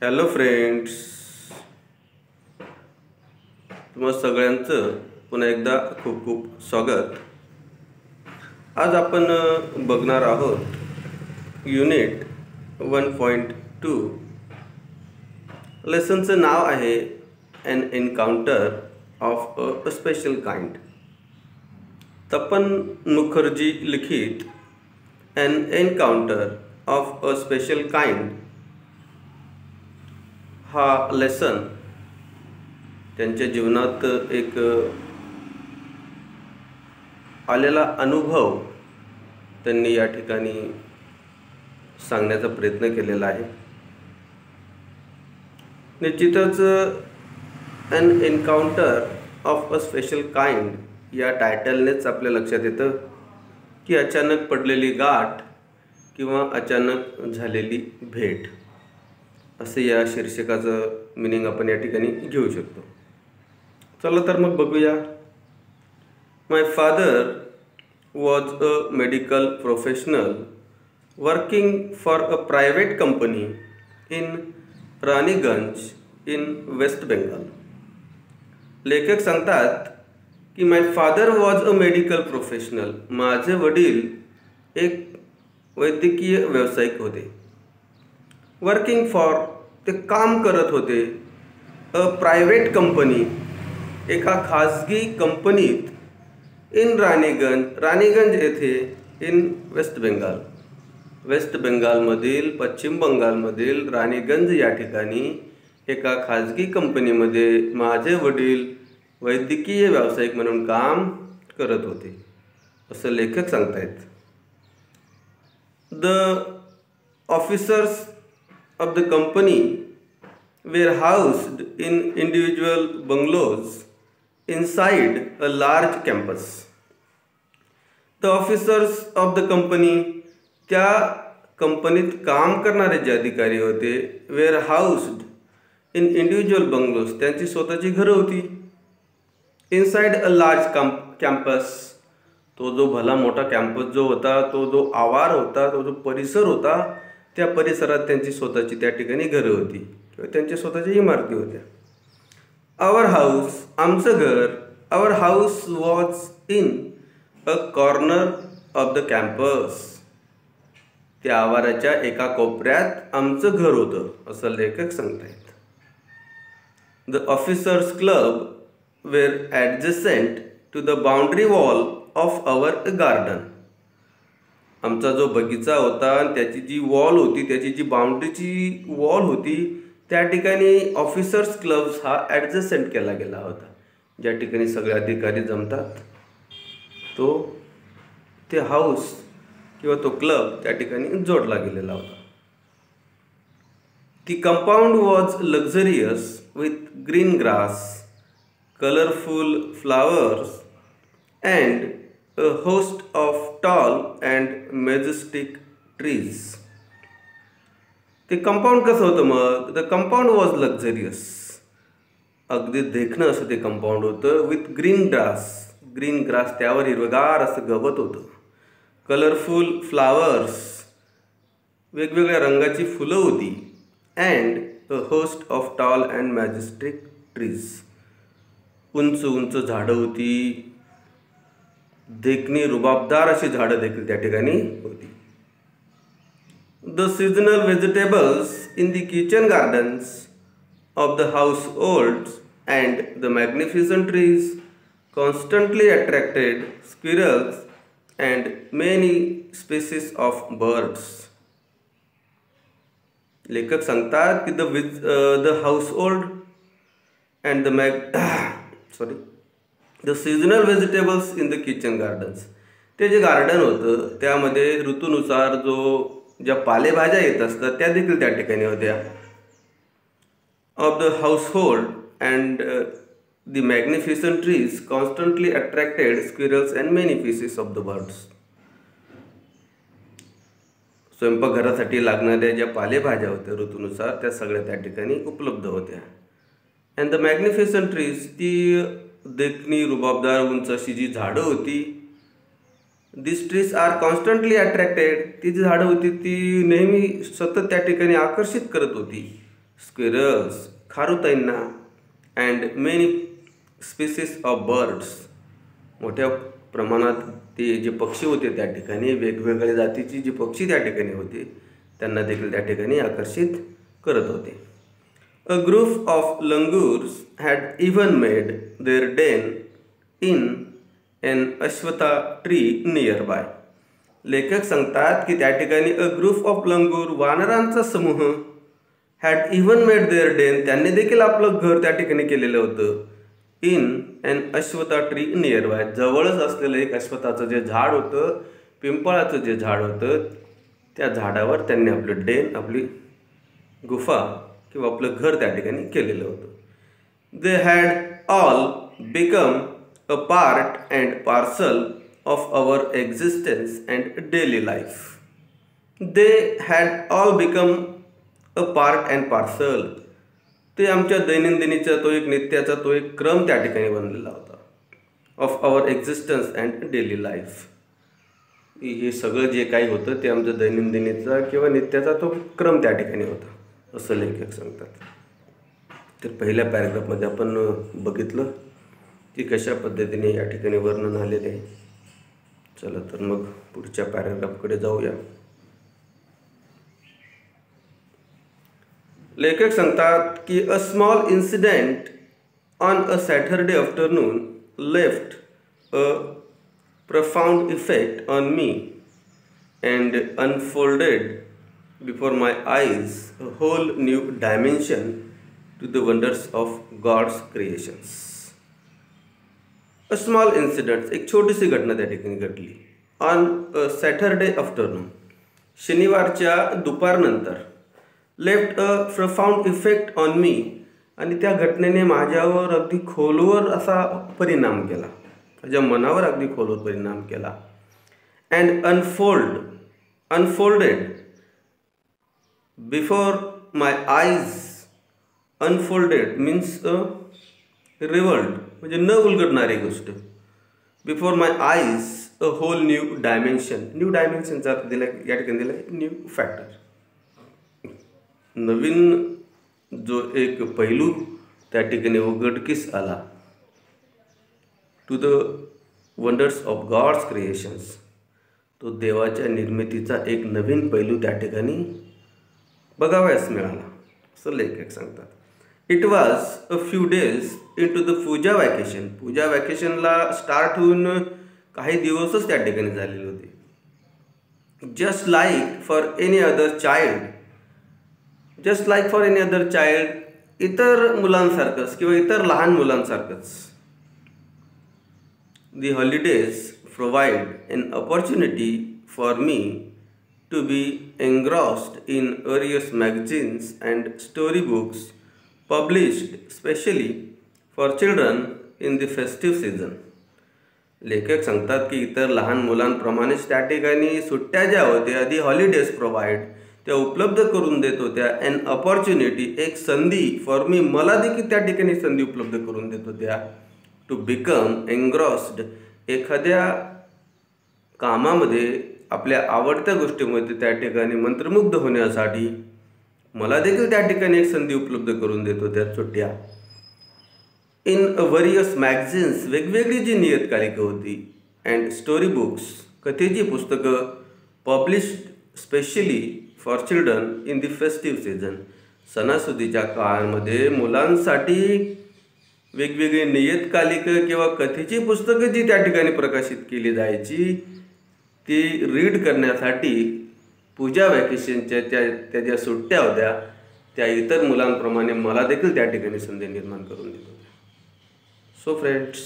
Hello friends, तुम्हा सगळ्यांचं पुन्हा एकदा खूप खूप स्वागत. आज आपण बघणार आहोत युनिट 1.2. लेसनचं नाव आहे an encounter of a special kind. Tapan Mukherjee लिखित an encounter of a special kind हा लेसन त्यांच्या जीवनात एक आलेला अनुभव त्यांनी या ठिकाणी सांगण्याचा प्रयत्न केलेला आहे. निश्चितच an encounter of a special kind या टायटलनेच आपल्या लक्षात येतं की अचानक पडलेली गाठ किंवा अचानक झालेली भेट असे या शीर्षकाचं मिनिंग आपण या ठिकाणी घेऊ शकतो. चला तर मग बघूया. My father was a medical professional working for a private company in Raniganj in west Bengal. लेखक सांगतात की my father was a medical professional. माझे वडील एक वैद्यकीय व्यावसायिक होते. वर्किंग फॉर, ते काम करत होते. अ प्रायव्हेट कंपनी, एका खाजगी कंपनीत. इन रानीगंज येथे. इन वेस्ट बेंगाल, वेस्ट बेंगालमधील, पश्चिम बंगालमधील रानीगंज या ठिकाणी एका खाजगी कंपनीमध्ये माझे वडील वैद्यकीय व्यावसायिक म्हणून काम करत होते असं लेखक सांगतायत. The officers of the company were housed in individual bungalows inside a large campus. The officers of the company, त्या कंपनीत काम करणारे जे अधिकारी होते, were housed in individual bungalows, त्यांची स्वतःची घरं होती. inside a large campus, तो जो भला मोठा कॅम्पस जो होता, तो जो आवार होता, तो जो परिसर होता, त्या परिसरात त्यांची स्वतःची त्या ठिकाणी घरं होती किंवा त्यांच्या स्वतःच्या इमारती होत्या. आवर हाऊस, आमचं घर. Our house was in a corner of the campus. त्या आवाराच्या एका कोपऱ्यात आमचं घर होतं असं लेखक सांगतायत. The officers club were adjacent to the boundary wall of our garden. आमचा जो बगीचा होता त्याची जी वॉल होती, त्याची जी बाउंड्रीची वॉल होती, त्या ठिकाणी ऑफिसर्स क्लब्स हा ॲडजसेंट केला गेला होता. ज्या ठिकाणी सगळे अधिकारी जमतात ते हाऊस किंवा तो क्लब त्या ठिकाणी जोडला गेलेला होता. The compound was luxurious with green grass, colourful flowers and a host of tall and majestic trees. ते कंपाऊंड कसं होतं मग? The compound was luxurious. अगदी देखणं असं ते कंपाऊंड होतं. विथ ग्रीन ग्रास, त्यावर हिरवगार असं गवत होतं. कलरफुल फ्लावर्स, वेगवेगळ्या रंगाची फुलं होती. And a host of tall and majestic trees, उंच उंच झाडं होती. देखणी रुबाबदार अशी झाडं देखील त्या ठिकाणी होती. The seasonal vegetables in the kitchen gardens of the house holds and the magnificent trees constantly attracted squirrels and many species of birds. लेखक सांगतात की the household and the seasonal vegetables in the kitchen gardens, ते जे garden होतं त्यामध्ये ऋतूनुसार ज्या पालेभाज्या येत असतात त्या देखील त्या ठिकाणी होत्या. Of the household and the magnificent trees constantly attracted squirrels and many species of the birds. स्वयंपाकघरासाठी लागणाऱ्या ज्या पालेभाज्या होत्या ऋतूनुसार त्या सगळ्या त्या ठिकाणी उपलब्ध होत्या. अँड द मॅग्निफिसंट ट्रीज, ती देखणी रुबाबदार उंच अशी जी झाडं होती. दिस ट्रीज आर कॉन्स्टंटली अट्रॅक्टेड, ती जी झाडं होती ती नेहमी सतत त्या ठिकाणी आकर्षित करत होती squirrels, खारुताईंना and many species of birds. मोठ्या प्रमाणात ते जे पक्षी होते त्या ठिकाणी, वेगवेगळ्या जातीची जी पक्षी त्या ठिकाणी होते त्यांना देखील त्या ठिकाणी आकर्षित करत होते. A group of langurs had even made their den in an ashwata tree nearby. लेखक सांगतात की त्या ठिकाणी अ ग्रुप ऑफ लंगूर, वानरांचा समूह, had even made their den, त्यांनी देखील आपलं घर त्या ठिकाणी केलेलं होतं, in an ashwatha tree nearby, जवळच असलेलं एक अश्वत्थाचं जे झाड होतं, पिंपळाचं जे झाड होतं, त्या झाडावर त्यांनी आपलं डेन, आपली गुफा किंवा आपलं घर त्या ठिकाणी केलेलं होतं. They had all become a part and parcel of our existence and daily life. They had all become a part and parcel. ते आमच्या दैनंदिनीचा तो एक नित्याचा तो एक क्रम त्या ठिकाणी बनलेला होता. Of our existence and daily life. हे सगळं जे काही होतं ते आमच्या दैनंदिनीचा किंवा नित्याचा तो क्रम त्या ठिकाणी होता असं लेखक सांगतात. तर पहिल्या पॅरेग्राफमध्ये आपण बघितलं की कशा पद्धतीने या ठिकाणी वर्णन आलेले आहे. चला तर मग पुढच्या पॅराग्राफकडे जाऊया. लेखक सांगतात की a small incident on a Saturday afternoon left a profound effect on me and unfolded before my eyes a whole new dimension to the wonders of God's creations. A small incident, एक छोटीशी घटना त्या ठिकाणी घडली. On a Saturday afternoon, शनिवारच्या दुपारनंतर, left a profound effect on me, आणि त्या घटनेने माझ्यावर अगदी खोलवर असा परिणाम केला, माझ्या मनावर अगदी खोलवर परिणाम केला. And unfolded before my eyes. Unfolded means revealed, म्हणजे न उलगडणारी गोष्ट. Before my eyes a whole new dimension. New डायमेन्शनचा अर्थ दिला या ठिकाणी दिला न्यू फॅक्टर. नवीन जो एक पैलू त्या ठिकाणी उघडकीस आला. To the wonders of God's creations. तो देवाच्या निर्मितीचा एक नवीन पैलू त्या ठिकाणी बघावयास मिळाला असं लेखक सांगतात. It was a few days into the puja vacation. Puja वॅकेशनला स्टार्ट होऊन काही दिवसच त्या ठिकाणी झालेले होते. Just like for any other child. Just like for any other child, इतर मुलांसारखंच किंवा इतर लहान मुलांसारखंच. The holidays provide an opportunity for me to be engrossed in various magazines and storybooks published specially for children in the festive season. लेखक सांगतात की इतर लहान मुलांप्रमाणेच त्या ठिकाणी सुट्ट्या ज्या होत्या, आधी हॉलिडेज प्रोव्हाइड, त्या उपलब्ध करून देत होत्या. अन अपॉर्च्युनिटी, एक संधी, फॉर मी, मला देखील त्या ठिकाणी संधी उपलब्ध करून देत होत्या. टू बिकम एन्ग्रॉस्ड, एखाद्या कामामध्ये, आपल्या आवडत्या गोष्टीमध्ये त्या ठिकाणी मंत्रमुग्ध होण्यासाठी मला देखील त्या ठिकाणी एक संधी उपलब्ध करून देत होत्या सुट्ट्या. इन व्हेरियस मॅगझिन्स, वेगवेगळी जी नियतकालिकं होती, अँड स्टोरी बुक्स, कथेची पुस्तकं, published specially for children in the festive season. सणासुदीच्या काळामध्ये मुलांसाठी वेगवेगळी नियतकालिकं किंवा कथेची पुस्तकं जी त्या ठिकाणी प्रकाशित केली जायची, ती रीड करण्यासाठी पूजा वॅकेशनच्या त्या ज्या सुट्ट्या होत्या, त्या इतर मुलांप्रमाणे मला देखील त्या ठिकाणी संधी निर्माण करून देत होत्या. So friends,